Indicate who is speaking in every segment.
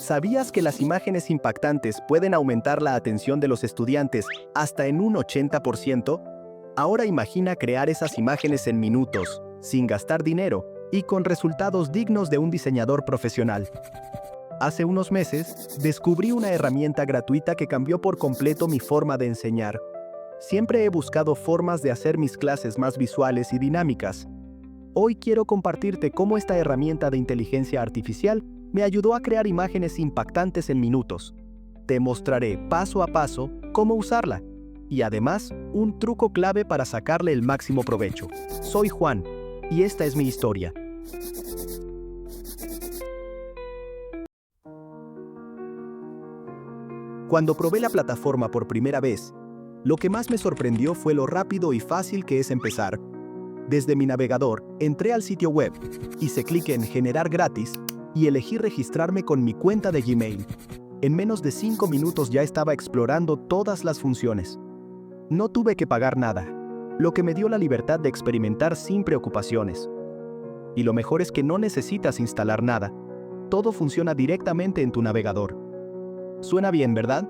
Speaker 1: ¿Sabías que las imágenes impactantes pueden aumentar la atención de los estudiantes hasta en un 80%? Ahora imagina crear esas imágenes en minutos, sin gastar dinero y con resultados dignos de un diseñador profesional. Hace unos meses, descubrí una herramienta gratuita que cambió por completo mi forma de enseñar. Siempre he buscado formas de hacer mis clases más visuales y dinámicas. Hoy quiero compartirte cómo esta herramienta de inteligencia artificial me ayudó a crear imágenes impactantes en minutos. Te mostraré paso a paso cómo usarla y además un truco clave para sacarle el máximo provecho. Soy Juan y esta es mi historia. Cuando probé la plataforma por primera vez, lo que más me sorprendió fue lo rápido y fácil que es empezar. Desde mi navegador, entré al sitio web, hice clic en Generar gratis y elegí registrarme con mi cuenta de Gmail. En menos de 5 minutos ya estaba explorando todas las funciones. No tuve que pagar nada, lo que me dio la libertad de experimentar sin preocupaciones. Y lo mejor es que no necesitas instalar nada. Todo funciona directamente en tu navegador. Suena bien, ¿verdad?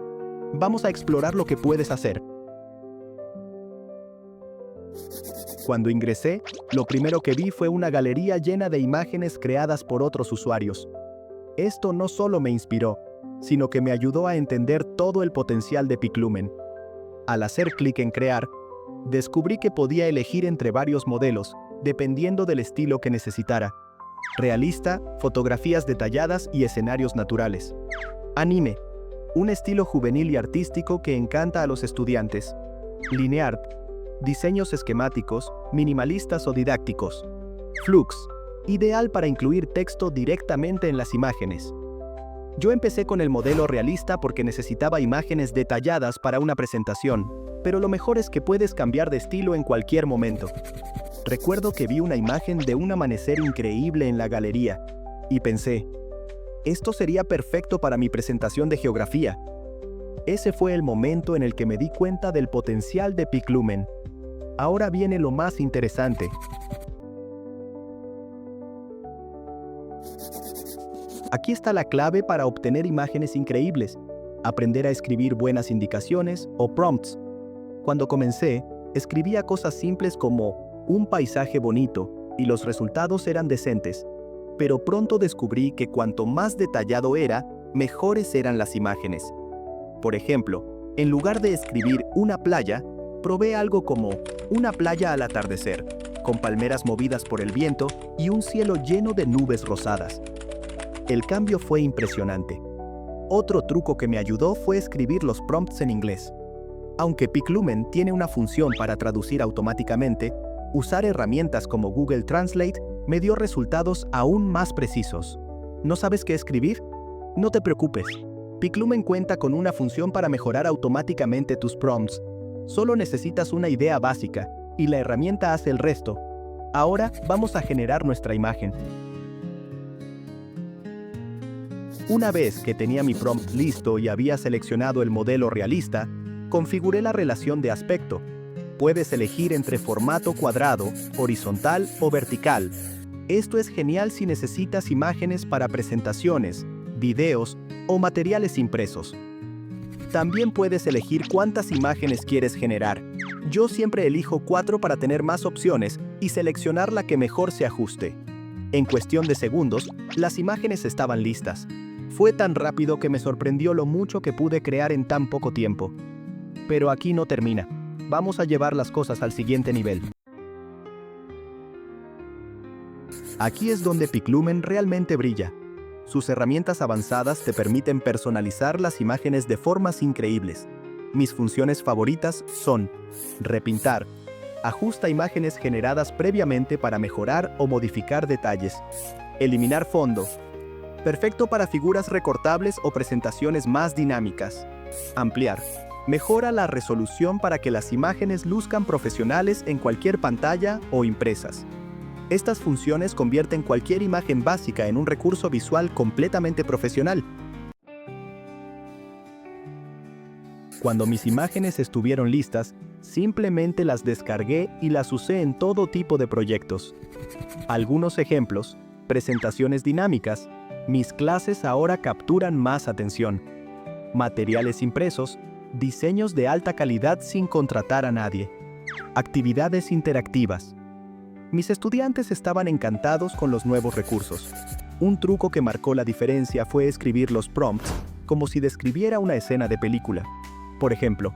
Speaker 1: Vamos a explorar lo que puedes hacer. Cuando ingresé, lo primero que vi fue una galería llena de imágenes creadas por otros usuarios. Esto no solo me inspiró, sino que me ayudó a entender todo el potencial de Piclumen. Al hacer clic en Crear, descubrí que podía elegir entre varios modelos, dependiendo del estilo que necesitara. Realista, fotografías detalladas y escenarios naturales. Anime, un estilo juvenil y artístico que encanta a los estudiantes. Linear, diseños esquemáticos, minimalistas o didácticos. Flux, ideal para incluir texto directamente en las imágenes. Yo empecé con el modelo realista porque necesitaba imágenes detalladas para una presentación, pero lo mejor es que puedes cambiar de estilo en cualquier momento. Recuerdo que vi una imagen de un amanecer increíble en la galería, y pensé, esto sería perfecto para mi presentación de geografía. Ese fue el momento en el que me di cuenta del potencial de Piclumen. Ahora viene lo más interesante. Aquí está la clave para obtener imágenes increíbles. Aprender a escribir buenas indicaciones o prompts. Cuando comencé, escribía cosas simples como un paisaje bonito y los resultados eran decentes. Pero pronto descubrí que cuanto más detallado era, mejores eran las imágenes. Por ejemplo, en lugar de escribir una playa, probé algo como una playa al atardecer, con palmeras movidas por el viento y un cielo lleno de nubes rosadas. El cambio fue impresionante. Otro truco que me ayudó fue escribir los prompts en inglés. Aunque Piclumen tiene una función para traducir automáticamente, usar herramientas como Google Translate me dio resultados aún más precisos. ¿No sabes qué escribir? No te preocupes. Piclumen cuenta con una función para mejorar automáticamente tus prompts. Solo necesitas una idea básica, y la herramienta hace el resto. Ahora vamos a generar nuestra imagen. Una vez que tenía mi prompt listo y había seleccionado el modelo realista, configuré la relación de aspecto. Puedes elegir entre formato cuadrado, horizontal o vertical. Esto es genial si necesitas imágenes para presentaciones, videos o materiales impresos. También puedes elegir cuántas imágenes quieres generar. Yo siempre elijo 4 para tener más opciones y seleccionar la que mejor se ajuste. En cuestión de segundos, las imágenes estaban listas. Fue tan rápido que me sorprendió lo mucho que pude crear en tan poco tiempo. Pero aquí no termina. Vamos a llevar las cosas al siguiente nivel. Aquí es donde Piclumen realmente brilla. Sus herramientas avanzadas te permiten personalizar las imágenes de formas increíbles. Mis funciones favoritas son repintar. Ajusta imágenes generadas previamente para mejorar o modificar detalles. Eliminar fondo. Perfecto para figuras recortables o presentaciones más dinámicas. Ampliar. Mejora la resolución para que las imágenes luzcan profesionales en cualquier pantalla o impresas. Estas funciones convierten cualquier imagen básica en un recurso visual completamente profesional. Cuando mis imágenes estuvieron listas, simplemente las descargué y las usé en todo tipo de proyectos. Algunos ejemplos: presentaciones dinámicas, Mis clases ahora capturan más atención. Materiales impresos, diseños de alta calidad sin contratar a nadie. Actividades interactivas. Mis estudiantes estaban encantados con los nuevos recursos. Un truco que marcó la diferencia fue escribir los prompts como si describiera una escena de película. Por ejemplo,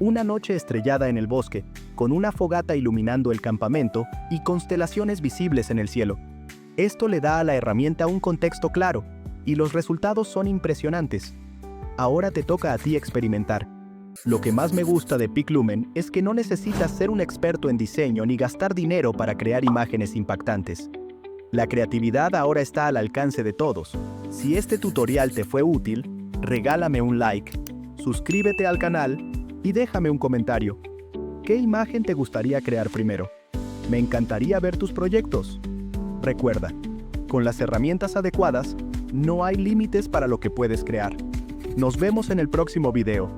Speaker 1: una noche estrellada en el bosque, con una fogata iluminando el campamento y constelaciones visibles en el cielo. Esto le da a la herramienta un contexto claro, y los resultados son impresionantes. Ahora te toca a ti experimentar. Lo que más me gusta de PicLumen es que no necesitas ser un experto en diseño ni gastar dinero para crear imágenes impactantes. La creatividad ahora está al alcance de todos. Si este tutorial te fue útil, regálame un like, suscríbete al canal y déjame un comentario. ¿Qué imagen te gustaría crear primero? Me encantaría ver tus proyectos. Recuerda, con las herramientas adecuadas, no hay límites para lo que puedes crear. Nos vemos en el próximo video.